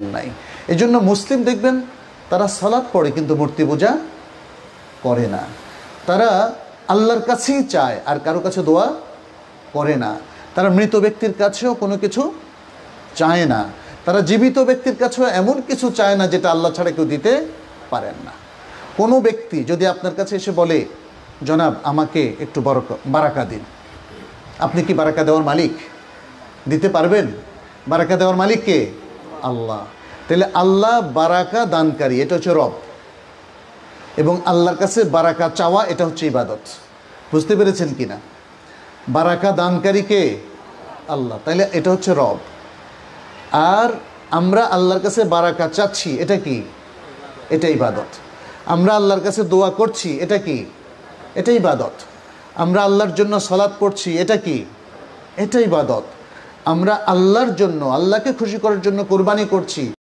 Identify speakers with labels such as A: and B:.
A: নাই। এজন্য মুসলিম দেখবেন তারা সালাত পড়ে কিন্তু মূর্তি পূজা করে না। তারা আল্লাহর কাছেই চায়, আর কারো কাছে দোয়া করে না। তারা মৃত ব্যক্তির কাছেও কোনো কিছু চায় না। তারা জীবিত ব্যক্তির কাছেও এমন কিছু চায় না যেটা আল্লাহ ছাড়া কেউ দিতে পারেন না। কোনো ব্যক্তি যদি আপনার কাছে এসে বলে, জনাব আমাকে একটু বারাকা দিন, আপনি কি বারাকা দেওয়ার মালিক? দিতে পারবেন? বারাকা দেওয়ার মালিক কে? আল্লাহ। তাহলে আল্লাহ বারাকা দানকারী, এটা হচ্ছে রব। এবং আল্লাহর কাছে বারাকা চাওয়া, এটা হচ্ছে ইবাদত। বুঝতে পেরেছেন কিনা? বারাকা দানকারী কে? আল্লাহ। তাহলে এটা হচ্ছে রব। আর আমরা আল্লাহর কাছে বারাকা চাচ্ছি, এটা কি? এটা ইবাদত। আমরা আল্লাহর কাছে দোয়া করছি, এটা কি? এটা ইবাদত। আমরা আল্লাহর জন্য সালাত পড়ছি, এটা কি? এটা ইবাদত। আমরা আল্লাহর জন্য, আল্লাহকে খুশি করার জন্য কুরবানি করছি,